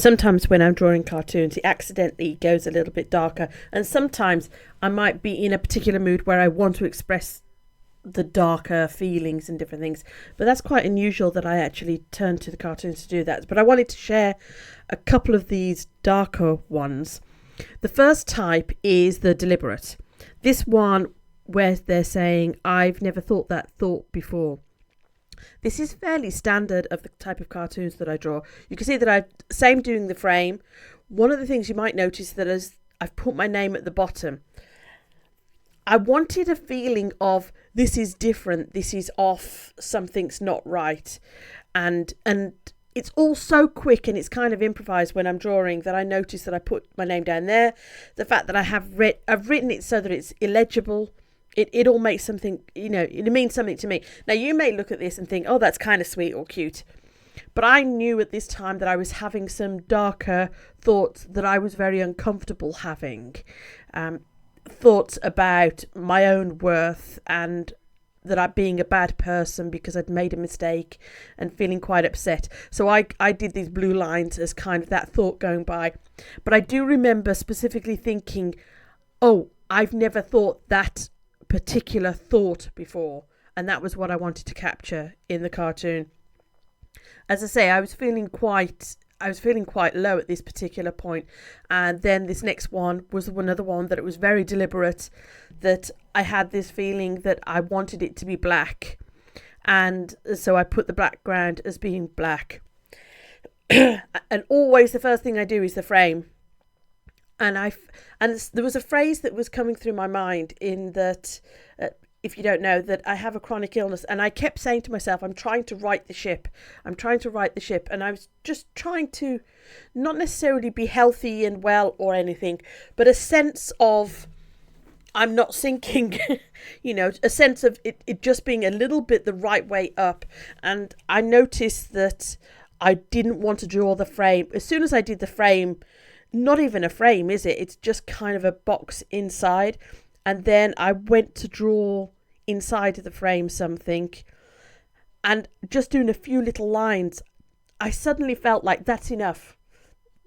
sometimes when I'm drawing cartoons, it accidentally goes a little bit darker. And sometimes I might be in a particular mood where I want to express the darker feelings and different things. But that's quite unusual that I actually turn to the cartoons to do that. But I wanted to share a couple of these darker ones. The first type is the deliberate. This one where they're saying, I've never thought that thought before. This is fairly standard of the type of cartoons that I draw. You can see that same doing the frame. One of the things you might notice that is I've put my name at the bottom. I wanted a feeling of this is different, this is off, something's not right. And it's all so quick and it's kind of improvised when I'm drawing that I notice that I put my name down there. The fact that I've written it so that it's illegible. It all makes something, it means something to me. Now, you may look at this and think, oh, that's kind of sweet or cute. But I knew at this time that I was having some darker thoughts that I was very uncomfortable having. Thoughts about my own worth and that I'm being a bad person because I'd made a mistake and feeling quite upset. So I did these blue lines as kind of that thought going by. But I do remember specifically thinking, oh, I've never thought that particular thought before, and that was what I wanted to capture in the cartoon. As I say, I was feeling quite low at this particular point, and then this next one was another one that it was very deliberate, that I had this feeling that I wanted it to be black, and so I put the background as being black. And always the first thing I do is the frame. And there was a phrase that was coming through my mind in that, if you don't know, that I have a chronic illness. And I kept saying to myself, I'm trying to right the ship. I'm trying to right the ship. And I was just trying to not necessarily be healthy and well or anything, but a sense of I'm not sinking, a sense of it just being a little bit the right way up. And I noticed that I didn't want to draw the frame. As soon as I did the frame, not even a frame, is it? It's just kind of a box inside. And then I went to draw inside of the frame something. And just doing a few little lines, I suddenly felt like that's enough.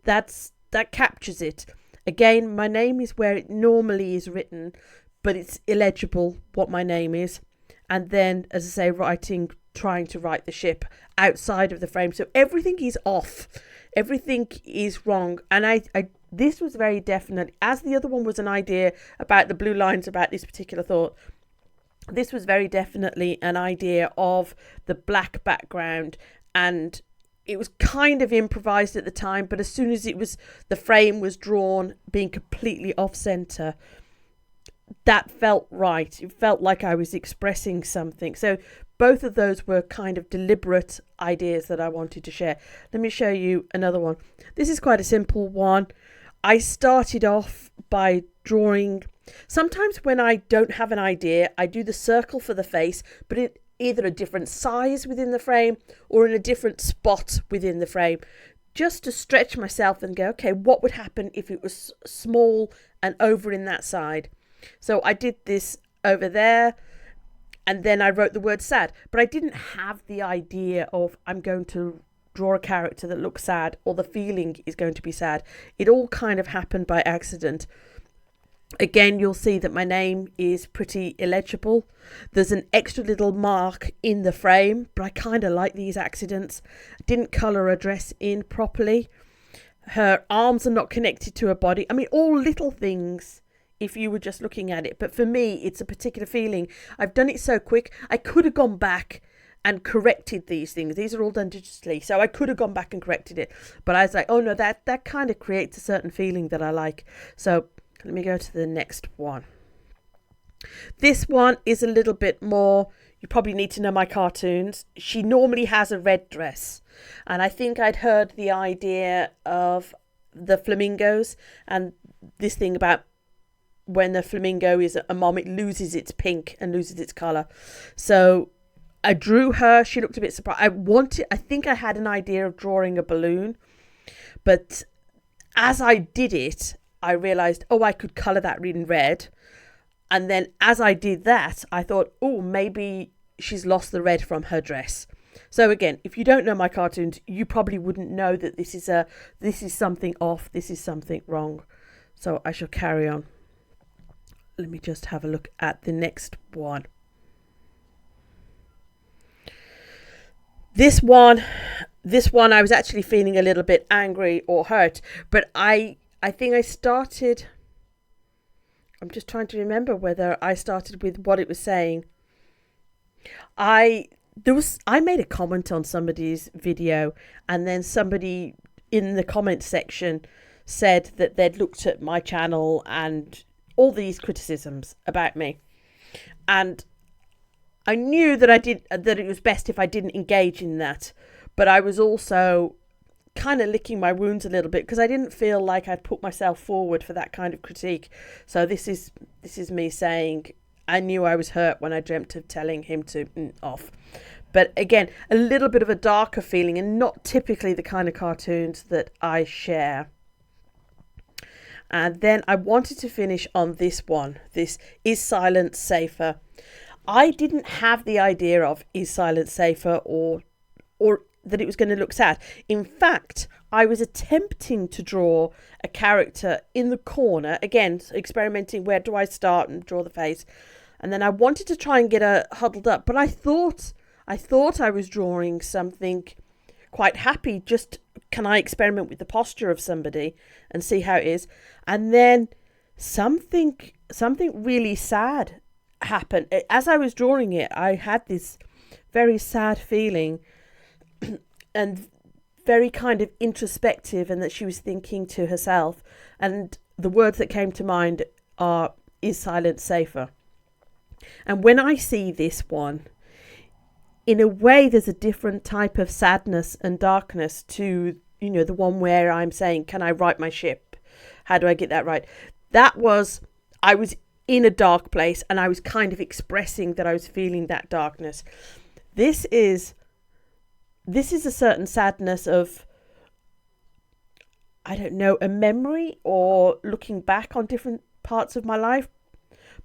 That captures it. Again, my name is where it normally is written, but it's illegible what my name is. And then, as I say, trying to right the ship outside of the frame. So everything is off. Everything is wrong. And this was very definite, as the other one was an idea about the blue lines about this particular thought. This was very definitely an idea of the black background, and it was kind of improvised at the time, but as soon as the frame was drawn being completely off center, that felt right. It felt like I was expressing something. So both of those were kind of deliberate ideas that I wanted to share. Let me show you another one. This is quite a simple one. I started off by drawing. Sometimes when I don't have an idea, I do the circle for the face, but in either a different size within the frame or in a different spot within the frame, just to stretch myself and go, okay, what would happen if it was small and over in that side? So I did this over there. And then I wrote the word sad, but I didn't have the idea of I'm going to draw a character that looks sad or the feeling is going to be sad. It all kind of happened by accident. Again, you'll see that my name is pretty illegible. There's an extra little mark in the frame, but I kind of like these accidents. I didn't colour her dress in properly. Her arms are not connected to her body. I mean, all little things if you were just looking at it. But for me, it's a particular feeling. I've done it so quick. I could have gone back and corrected these things. These are all done digitally. So I could have gone back and corrected it. But I was like, oh no, that kind of creates a certain feeling that I like. So let me go to the next one. This one is a little bit more, you probably need to know my cartoons. She normally has a red dress. And I think I'd heard the idea of the flamingos and this thing about when the flamingo is a mom, it loses its pink and loses its colour. So I drew her. She looked a bit surprised. I think I had an idea of drawing a balloon. But as I did it, I realised, I could colour that in red. And then as I did that, I thought, maybe she's lost the red from her dress. So again, if you don't know my cartoons, you probably wouldn't know that this is something off, this is something wrong. So I shall carry on. Let me just have a look at the next one. This one I was actually feeling a little bit angry or hurt, but I think I started, I'm just trying to remember whether I started with what it was saying. I made a comment on somebody's video, and then somebody in the comment section said that they'd looked at my channel and all these criticisms about me, and I knew that that it was best if I didn't engage in that, but I was also kind of licking my wounds a little bit because I didn't feel like I'd put myself forward for that kind of critique. So this is me saying I knew I was hurt when I dreamt of telling him to off. But again, a little bit of a darker feeling, and not typically the kind of cartoons that I share. And then I wanted to finish on this one. This is silence safer. I didn't have the idea of is silence safer or that it was going to look sad. In fact, I was attempting to draw a character in the corner, again, experimenting where do I start and draw the face. And then I wanted to try and get her huddled up, but I thought I was drawing something quite happy. Just, can I experiment with the posture of somebody and see how it is? And then something really sad happened. As I was drawing it, I had this very sad feeling and very kind of introspective, and that she was thinking to herself. And the words that came to mind are, is silence safer? And when I see this one, in a way, there's a different type of sadness and darkness to, the one where I'm saying, can I right my ship? How do I get that right? I was in a dark place, and I was kind of expressing that I was feeling that darkness. This is a certain sadness of, I don't know, a memory or looking back on different parts of my life.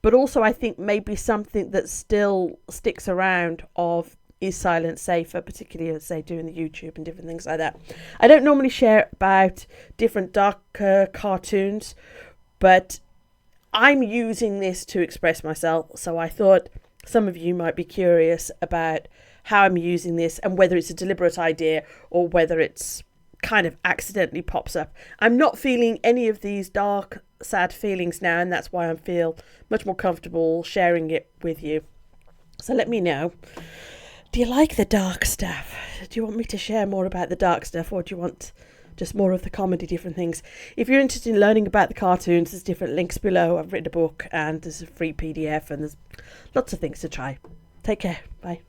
But also I think maybe something that still sticks around of, is silence safer, particularly as they do in the YouTube and different things like that. I don't normally share about different darker cartoons, but I'm using this to express myself. So I thought some of you might be curious about how I'm using this and whether it's a deliberate idea or whether it's kind of accidentally pops up. I'm not feeling any of these dark, sad feelings now, and that's why I feel much more comfortable sharing it with you. So let me know. Do you like the dark stuff? Do you want me to share more about the dark stuff, or do you want just more of the comedy, different things? If you're interested in learning about the cartoons, there's different links below. I've written a book and there's a free PDF and there's lots of things to try. Take care. Bye.